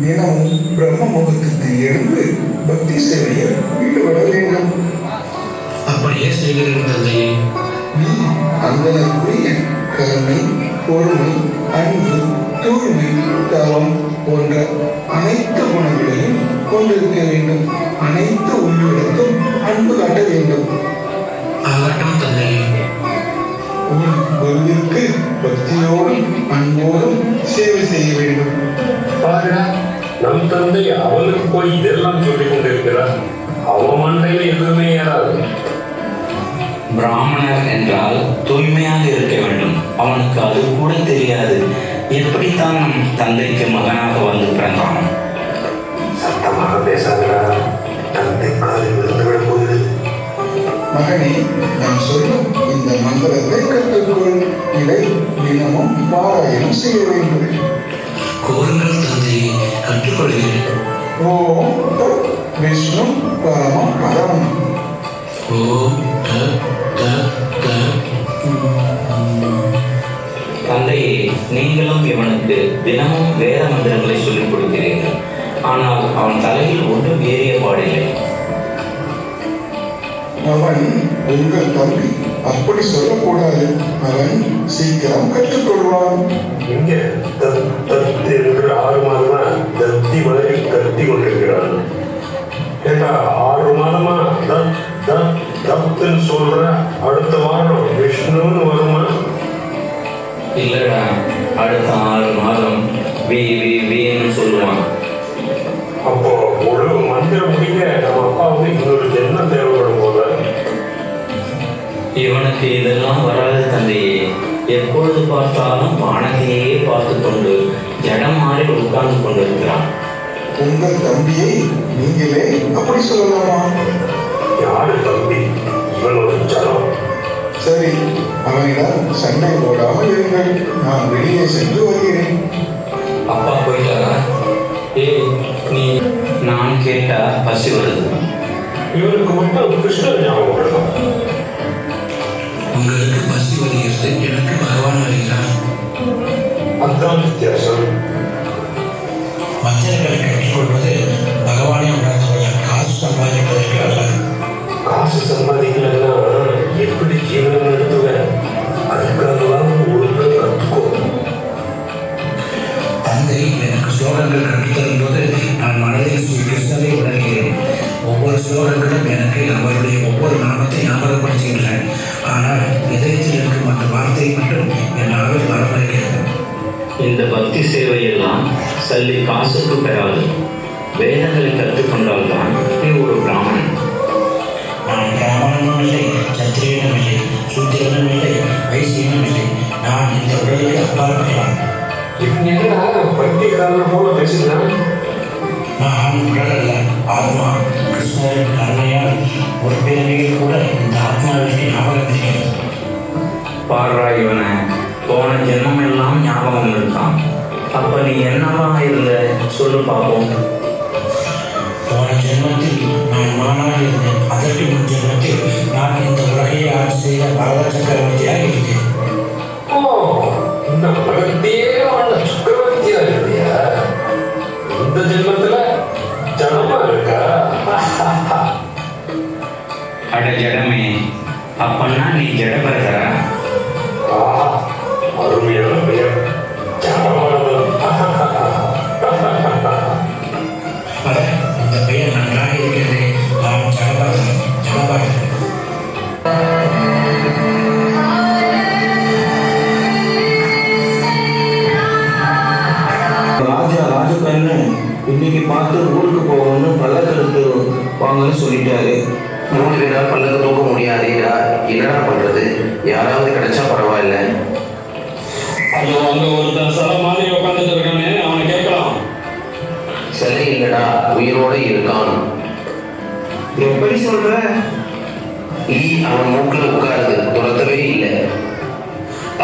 தினமும் பிரம்ம முகூர்த்தத்தில் எழுந்து பக்தி சேவையில் ஈடுபட வேண்டும். அப்படியே செய்கிறேன் தந்தையே. நீ அந்தனருக்குரிய கருணை, பொறுமை, அன்பு, தூய்மை, தவம் போன்ற அனைத்து குணங்களையும் கொண்டிருக்க வேண்டும். அனைத்து உள்ளிடத்தும் அன்பு காட்ட வேண்டும். ஆகட்டும் தந்தையே. உன் குருவிற்கு பக்தியோடும் அன்போடும் சேவை செய்ய வேண்டும். நம் தந்தை அவனுக்கு போய் இதெல்லாம் சொல்லிக் கொண்டிருக்கிறார். அவன் மண்டையில் எதுவுமே ஏறாது. பிராமணர் என்றால் தூய்மையாக இருக்க வேண்டும். அவனுக்கு அது கூட தெரியாது. எப்படித்தான் நம் தந்தைக்கு மகனாக வந்து பிறந்தான்? சத்தமாக பேசாதடா, தந்தை காலில் விழுந்துவிடப் போகிறது. மகனே, நான் சொல்லும் இந்த மந்திரத்தை கற்றுக்கொள். இதை தினமும் பாராயணம் செய்ய வேண்டும். கோருங்கள் தந்தையை, கற்றுக்கொள்கிறேன். ஓம் தத் விஷ்ணு பரம பரம். ஓம் தத் தத் தத். தந்தையே, நீங்களும் இவனுக்கு தினமும் வேத மந்திரங்களை சொல்லிக் கொடுக்கிறீர்கள். ஆனால் அவன் தலையில் ஒன்றும் ஏறிய பாடில்லை. அவன் உங்கள் தம்பி, அப்படி சொல்லக்கூடாது. அவன் சீக்கிரம் கற்றுக்கொள்வான். இங்க தத்து என்று 6 மாதமா தத்தி வளரி கத்தி கொண்டிருக்கிறான். ஏண்டா 6 மாதமா தத்துன்னு சொல்ற, அடுத்த வாரம் விஷ்ணுன்னு வருமா? இல்லடா, அடுத்த 6 மாதம் வீன்னு சொல்லுவான். அப்போ முழு மந்திரம் முடிக்க நம்ம அப்பாவுக்கு இன்னொரு ஜென்மம் தேவைப்படும் போல. இவனுக்கு இதெல்லாம் வராது தந்தையே. எப்பொழுது பார்த்தாலும் வானத்தையே பார்த்து கொண்டு ஜடம் மாறி உட்கார்ந்து கொண்டிருக்கிறான். உங்கள் தம்பியை நீங்களே அப்படி சொல்லலாமா? யாரு தம்பி? இவன் ஒரு ஜனம். சரி, அவனிடம் சண்டை போடாமல் இருங்கள். நான் வெளியே சென்று வருகிறேன். அப்பா போயிட்டாரா? நீ நான் கேட்டா பசி வருது. இவனுக்கு மட்டும் கிருஷ்ணர் ஞாபகம் வருதான். உங்களுக்கு பசி வருகிறது, எனக்கு பகவான் வருகிறார். அதுதான் வித்தியாசம். மந்திரங்களை கற்றுக்கொள்வது பகவானை உணர்ந்து கொள்ள, காசு சம்பாதிப்பதற்கு அல்ல. காசு சம்பாதிக்கலன்னா எப்படி ஜீவனம் நடத்துவேன்? அதுக்காகலாம் ஒழுங்காக கற்றுக்கோ. தந்தை எனக்கு ஸ்லோகங்கள் கற்றுத்தரும் போது நான் மனதில் ஸ்ரீ கிருஷ்ணரை உணர்கிறேன். ஒவ்வொரு ஸ்லோகங்களும் எனக்கு அவருடைய ஒவ்வொரு நாமத்தை ஞாபகப்படுத்துகின்றன. ஆனால் இதயத்தில் இருக்கும் அந்த வார்த்தை மட்டும் என் நாவில் வரமறுகிறது. இந்த பக்தி சேவையெல்லாம் சல்லி காசுக்கு பெறாது. வேதங்களை கற்றுக்கொண்டால்தான் நீ ஒரு பிராமணன். நான் பிராமணனும் இல்லை, சத்திரியனும் இல்லை, சூத்திரனும் இல்லை, வைசியனும் இல்லை. நான் இந்த உலகிற்கு அப்பாற்பட்டவன். இவன் என்னடா பைத்தியக்காரன் போல பேசுகிறான்? நான் உடல் அல்ல, ஆத்மா. கிருஷ்ணரின் கருணையால் ஒரு பிறவியில் கூட இந்த ஆத்மாவிற்கு ஞாபகம் தெரிகிறது. பாடுறா இவனை, போன ஜென்மம் எல்லாம் ஞாபகம் இருக்கான். அப்ப நீ என்னவா இருந்த சொல்லு பார்ப்போம். போன ஜென்மத்தில் நான் மானாக இருந்தேன். அதற்கு முன் ஜென்மத்தில் நான் இந்த உலகையை ஆட்சி செய்த பரத சக்கரவர்த்தியாக இருந்தேன். ஓ, இந்த உலகத்தையே வாழ்ந்த சக்கரவர்த்தியா இருந்தியா? இந்த ஜென்மத்துல ஜனமா இருக்கா? அட ஜடமே, அப்பன்னா நீ ஜடபரதரா? அருமையான பெயர், ஜடபரதன். அட, இந்த பெயர் நன்றாக இருக்கிறது. நான் ஜடபரதன். ராஜபையன் இன்னைக்கு பார்த்து ஊருக்கு போகணும்னு பல்லக்கு வாங்கன்னு சொல்லிட்டாரு. 3 பேரால் பல்லக்கு தூக்க முடியாதேடா, என்னடா பண்றது? யாராவது கிடைச்சா பரவாயில்ல. ஐயோ, அங்க ஒருத்தன் சில மாதிரி உட்காந்துட்டு இருக்கானே, அவனை கேட்கலாம். சிலை இல்லடா, உயிரோட இருக்கான். எப்படி சொல்ற? அவன் மூக்கில் உட்காருது, துரத்தவே இல்லை.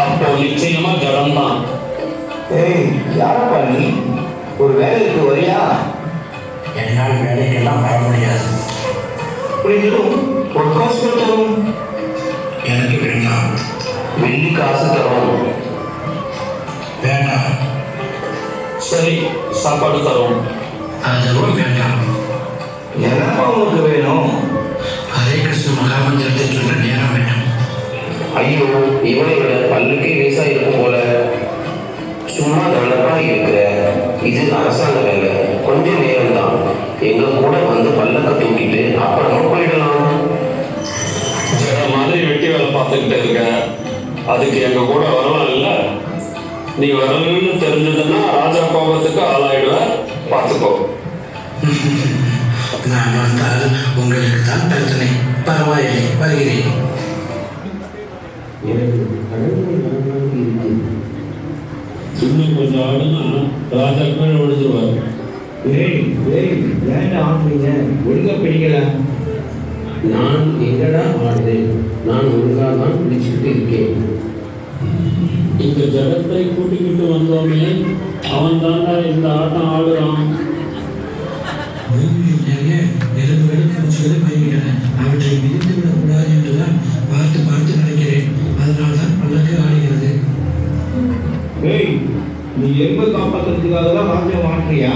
அப்போ நிச்சயமா ஜடம்தான். ஏய், யாரப்பா நீ? ஒரு வேலைக்கு வரியா? என்னால் வேலைக்கெல்லாம் வர முடியாது. புரிஞ்சிடும். ஒரு காசு தரும். எனக்கு வேண்டாம். வெள்ளி காசு தரும். வேண்டாம். சரி, சாப்பாடு தரோம். அதுவும் வேண்டாம். என்னப்பா உங்களுக்கு வேணும்? ஹரே கிருஷ்ண மகாமந்திரத்தை சொல்ல நேரம் வேண்டும். ஐயோ, இவனை விட பல்லுக்கே லேசா இருக்கும் போல. சும்மா தானப்பா இருக்கிற, இது அரசாங்க வேலை, கொஞ்சம் நேரம் தான். எங்க கூட வந்து பல்லக்க தூக்கிட்டு அப்புறமா போயிடலாம். வேற மாதிரி வெட்டி வேலை பார்த்துக்கிட்டு இருக்க, அதுக்கு எங்க கூட வரலாம் இல்ல? நீ வரலன்னு தெரிஞ்சதுன்னா ராஜா கோபத்துக்கு ஆளாயிடுவ, பார்த்துக்கோ. நான் வந்தால் உங்களுக்கு தான் பிரச்சனை. பரவாயில்லை, வருகிறேன். இன்னும் கொஞ்சம் ஆடுனா ராஜா கீழே விழுந்துருவார். ஏன் ஆடுறீங்க? ஒழுங்கா பிடிக்கல. நான் எங்கடா ஆடுறேன்? நான் ஒழுங்காக தான் பிடிச்சிக்கிட்டு இருக்கேன். இந்த ஜகத்தை கூட்டிக்கிட்டு வந்தோமே, அவன் தாண்டா இந்த ஆட்டம் ஆடுறான். பூமியில் நிறைய எலும்புகளும் பூச்சிகளும் போய்விட்டன. அவற்றை மிதித்து விடக்கூடாது என்றுதான் பார்த்து பார்த்து நடக்கிறேன். அதனால்தான் பல்லக்கு ஆடுகிறது. நீ எறும்பை காப்பாற்றுறதுக்காக தான் ராஜ்யம் ஆடுறியா?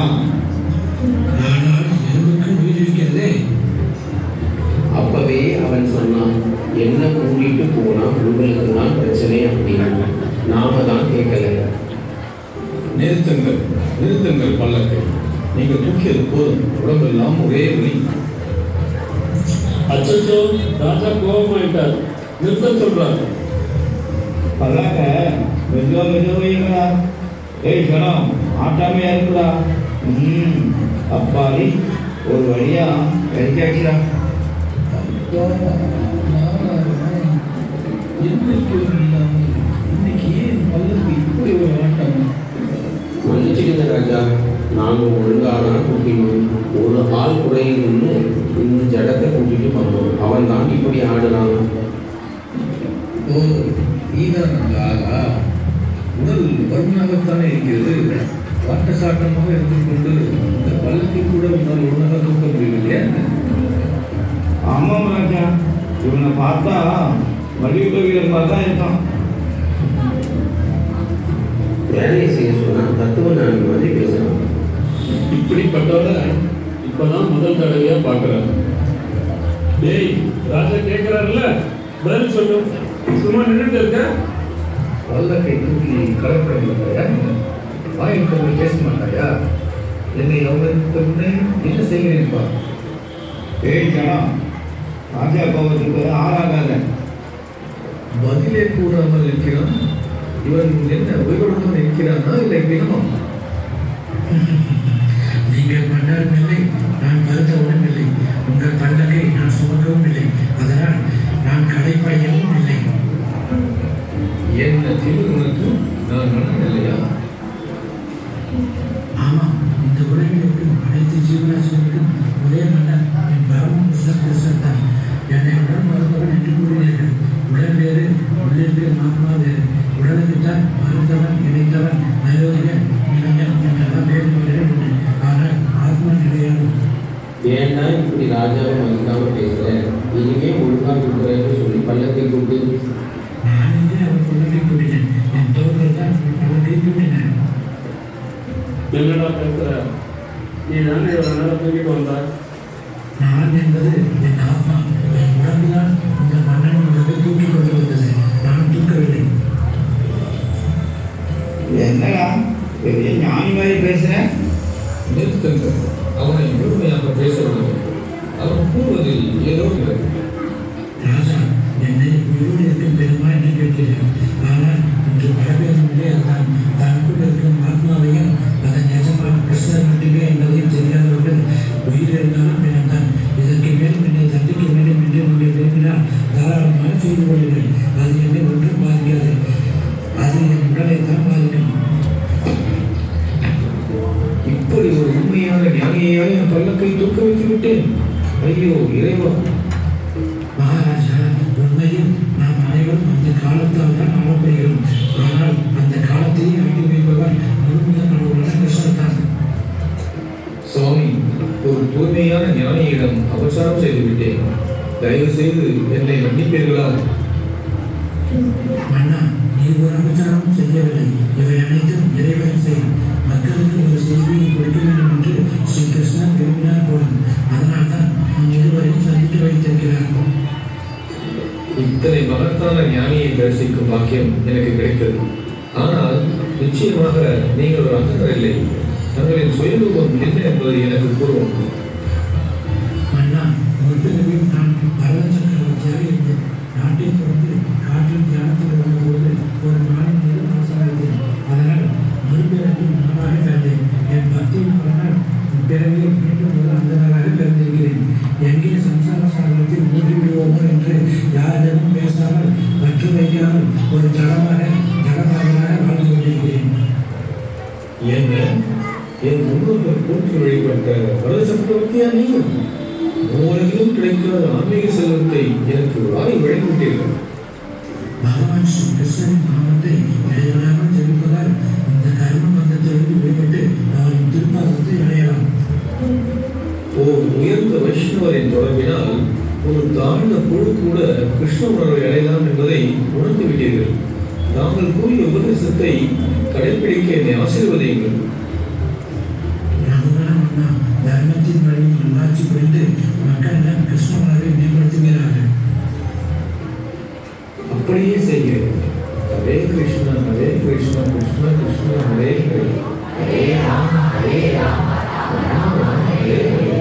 ஆனால் எலும்புக்கு உயிர் இருக்கிறதே. அப்பவே அவன் சொன்னான், என்ன கூட்டிட்டு போனா உங்களுக்கு தான் பிரச்சனை அப்படின்னா. நாம தான் கேட்கல. நிறுத்துங்கள், நிறுத்துங்கள் பல்லக்கை. நீங்கள் தூக்கியது போதும், உடம்பெல்லாம் ஒரே வலி. அச்சோ, ராஜா கோபமாயிட்டார், நிறுத்த சொல்றார். பல்லாக்க மெதுவா ஏய் கணம் ஆட்டாமையா இருக்குடா. அப்பாடி ஒரு வழியா கறிக்காச்சுடா. இன்னைக்கு ஏன் பல்லக்கு இப்படி ஒரு ஆட்டம்? மன்னிச்சுடுங்க ராஜா, நாங்கள் ஒழுங்காக தான் கூட்டினோம். ஒரு ஆள் குறையின்னு இந்த ஜடத்தை கூட்டிட்டு வந்தோம். அவன் தான் இப்படி ஆடுறான். ஓ, நீதான் அந்த ஆளா? உடல் பருமனாகத்தானே இருக்கிறது. வாட்ட சாட்டமாக இருந்து கொண்டு இந்த பல்லக்கை கூட உன்னால் ஒழுங்காக தூக்க முடியவில்லையா? ஆமாம் ராஜா, இவனை பார்த்தா மல்யுத்த வீரர் மாதிரி தான் இருக்கான். வேலையை செய்ய சொன்னால் தத்துவ ஞானி மாதிரி பேசுகிறான். இப்படிப்பட்டவரை இப்பதான் முதல் தடவையா பார்க்கிறேன். டேய், ராஜா கேட்கிறாருல்ல, பதில் சொல்லு. சும்மா நின்றுட்டு இருக்க. பல்லக்கை தூக்கி கலப்பட மாட்டாயா? வாய்ப்பு பேச மாட்டாயா? என்னை அவங்களுக்கு முன்னே என்ன செய்கிறேன்ப்பா? ஏய் கணம், ராஜா கோபத்துக்கு ஆளாகாத. பதிலே கூறாமல் இருக்கிறான். இவன் என்ன உயிரோடு இருக்கிறானா இல்லை தினமும்? நீங்கள் பண்ணாலும் இல்லை, நான் வருத்தவும் இல்லை. உங்கள் பல்லக்கை நான் சுமக்கவும் இல்லை. அதனால் நான் கடைப்பாயவும் இல்லை. என்ன தீவிர உனக்கு நான் மனதில்லையா? ஆமாம், இந்த உலகில் இருக்கும் அனைத்து ஜீவராசிகளுக்கும் ஒரே மன்னர் என் பரமபுருஷன் தான். என்னை உடல் மருந்தவன் என்று கூறினீர்கள். உடல் வேறு, உள்ளிருக்கிற ஆத்மா வேறு. உடலுக்குத்தான் மருந்தவன், இணைத்தவன், நயோதிகன், இளைஞன் என்றெல்லாம் வேறு முறைகள் உண்டு. ஆனால் ஆத்மா கிடையாது. ஏன்னா இப்படி ராஜாவை மதிக்காம பேசுற? இனிமே ஒழுங்காக இருக்கிறேன்னு சொல்லி பல்லக்கை கூட்டு. நான் இங்கே அவர் பல்லக்கை கூட்டினேன். என் தோழர்கள் தான் பல்லக்கை கூட்டினேன். என்னடா பேசுற? நீ தானே இவ்வளவு நேரம் தூக்கிட்டு வந்தா? நான் என்பது என் ஆத்மா. என் உடம்புதான் இந்த மன்னன் உடலை தூக்கி கொண்டு வந்தது. நான் தூக்கவில்லை. என்னடா பெரிய ஞானி மாதிரி பேசுறேன்? நிறுத்துங்கள், அவனை முழுமையாக பேச வேண்டும். அவன் கூறுவதில் ஏதோ இருக்கிறது. ராஜா, என்னை உயிரோடு இருக்கும் பெருமா என்ன கேட்கிறேன். ஆனால் இன்று பலபேருமில்லை. அதுதான் தனக்குள் இருக்கும் ஆத்மாவையும் அதன் எஜமான கிருஷ்ணர் மட்டுமே என்பதையும் தெரியாதவர்கள் உயிர் இருந்தாலும் பிறந்தான். இதற்கு மேல் என்னை தண்டிக்க வேண்டும் என்று நீங்கள் விரும்பினால் தாராளமாக செய்து கொள்ளுங்கள். அது என்னை ஒன்றும் பாதிக்காது. அது என் உடலை தான் பாதிக்கும். இப்படி ஒரு உண்மையான ஞானியாக என் பல்லக்கை தூக்க வைத்து விட்டேன். ஐயோ இறைவா! மகாராஜா, உண்மையில் நாம் அனைவரும் அந்த காலத்தால் தான் ஆளப்படுகிறோம். ஆனால் அந்த காலத்தையே ஆட்டி வைப்பவர் முழுமையாக நம்மளுடைய கிருஷ்ணர் தான். சுவாமி, ஒரு தூய்மையான ஞானியிடம் அபசாரம் செய்துவிட்டேன். தயவு செய்து என்னை மன்னிப்பீர்களா? மன்னா, நீ ஒரு அபச்சாரமும் செய்யவில்லை. இவை அனைத்தும் இறைவன் செயல். மக்களுக்கு ஒரு செய்தியை வைத்திருக்கிறார். இத்தனை மகத்தான ஞானியை தரிசிக்கும் பாக்கியம் எனக்கு கிடைத்தது. ஆனால் நிச்சயமாக நீங்கள் ஒரு அந்தனர் இல்லை. தங்களின் சுயரூபம் என்ன என்பதை எனக்கு கூறுவோம். அண்ணா, முற்பிறவி நான் பரத சக்கரவர்த்தியாக இருந்தேன். நாட்டில் பிறந்து காற்றில் தியானத்தில் வந்தபோது ஒரு நாளின் மீது ஆசாரித்தேன். அதனால் மறுபிறவில் நானாக பிறந்தேன். என் பக்தியின் பலனால் இப்பிறவியில் மீண்டும் ஒரு அந்தனராக பிறந்திருக்கிறேன். எங்கே சம்சார சாகரத்தில் மூடி விடுவோமோ என்று யாரிடமும் பேசாமல் பற்று வைக்காமல் ஒரு ஜடமாகனாக வாழ்ந்து கொண்டிருக்கிறேன். என்ன, என் முன்னோர்கள் போற்றி வழிபட்ட பரத சக்கரவர்த்தியா நீங்கள்? உலகிலும் கிடைக்காத ஆன்மீக செல்வத்தை எனக்கு வாரி வழங்கிவிட்டீர்கள். பகவான் ஸ்ரீ கிருஷ்ணனின் நாமத்தை இடைவிடாமல் ஜெபிப்பதால் இந்த கர்ம பந்தத்திலிருந்து விடுபட்டு அவரின் திருப்பாதத்தை அடையலாம். ஓர் உயர்ந்த வைஷ்ணவரின் தொடர்பினால் ஒரு தாழ்ந்த புழு கூட கிருஷ்ண உணர்வை அடையலாம் என்பதை உணர்ந்து விட்டீர்கள். தாங்கள் கூறிய உபதேசத்தை கடைபிடிக்க என்னை ஆசீர்வதியுங்கள். ரகுராம் அண்ணா, தர்மத்தின் வழியில் நல்லாட்சி புரிந்து மக்களிடம் கிருஷ்ண உணர்வை மேம்படுத்துகிறார்கள். அப்படியே செய்கிறேன். ஹரே கிருஷ்ணா ஹரே கிருஷ்ணா கிருஷ்ண கிருஷ்ண ஹரே ஹரே ஹரே ராம ஹரே ராம ராம ராம ஹரே ஹரே.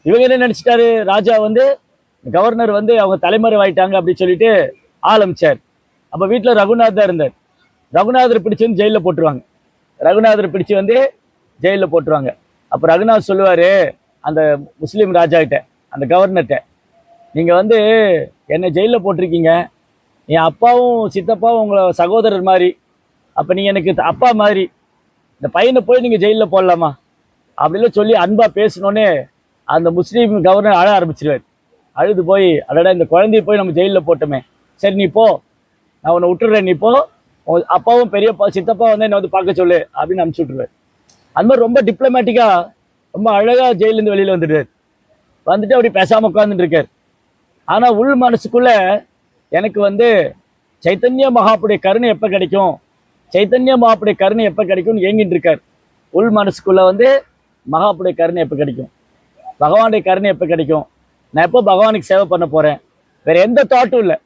இவங்க என்ன நினைச்சிட்டாரு, ராஜா வந்து கவர்னர் வந்து அவங்க தலைமறைவாயிட்டாங்க அப்படின்னு சொல்லிட்டு ஆரம்பிச்சார். அப்ப வீட்டுல ரகுநாத் தான் இருந்தார். ரகுநாதரை பிடிச்சு வந்து ஜெயிலில் போட்டுருவாங்க. ரகுநாதரை பிடிச்சு வந்து ஜெயிலில் போட்டுருவாங்க. அப்ப ரகுநாத் சொல்லுவாரு அந்த முஸ்லீம் ராஜா கிட்ட, அந்த கவர்னர்கிட்ட, நீங்க வந்து என்னை ஜெயிலில் போட்டிருக்கீங்க, என் அப்பாவும் சித்தப்பாவும் உங்களை சகோதரர் மாதிரி, அப்ப நீங்க எனக்கு அப்பா மாதிரி, இந்த பையனை போய் நீங்க ஜெயிலில் போடலாமா அப்படிலாம் சொல்லி அன்பா பேசினோன்னே அந்த முஸ்லீம் கவர்னர் அழ ஆரம்பிச்சிருவார். அழுது போய், அடடா இந்த குழந்தைய போய் நம்ம ஜெயிலில் போட்டோமே, சரி நீ போ, நான் உன்னை விட்டுடுறேன், நீ போ, அப்பாவும் பெரியப்பா சித்தப்பா வந்து என்னை வந்து பார்க்க சொல்லு அப்படின்னு அனுப்பிச்சு விட்டுருவார். அந்த மாதிரி ரொம்ப டிப்ளமேட்டிக்கா ரொம்ப அழகா ஜெயிலேருந்து வெளியில வந்துடுறாரு. வந்துட்டு அப்படி பேசாம உட்காந்துட்டு இருக்கார். ஆனா உள் மனசுக்குள்ள எனக்கு வந்து சைத்தன்ய மகாப்புடைய கருணை எப்ப கிடைக்கும், சைத்தன்ய மகாப்புடைய கருணை எப்ப கிடைக்கும்னு ஏங்கிட்டு இருக்கார். உள் மனசுக்குள்ள வந்து மகாப்புடைய கருணை எப்ப கிடைக்கும், பகவானுடைய கருணை எப்ப கிடைக்கும், நான் எப்போ பகவானுக்கு சேவை பண்ண போறேன், வேற எந்த தாட்டும் இல்லை,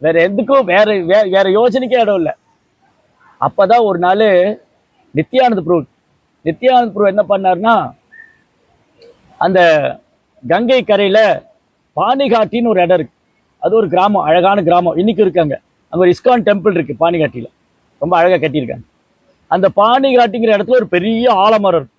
வேற எதுக்கும் வேற யோசனைக்கே இடம் இல்லை. அப்பதான் ஒரு நாள் நித்யானந்த பிரபு என்ன பண்ணாருன்னா, அந்த கங்கை கரையில பாணிகாட்டின்னு ஒரு இடம் இருக்கு. அது ஒரு கிராமம், அழகான கிராமம், இன்னைக்கு இருக்காங்க. அங்க ஒரு இஸ்கான் டெம்பிள் இருக்கு பாணிகாட்டியில, ரொம்ப அழகா கட்டியிருக்காங்க. அந்த பாணிகாட்டிங்கிற இடத்துல ஒரு பெரிய ஆலமரம் இருக்கு.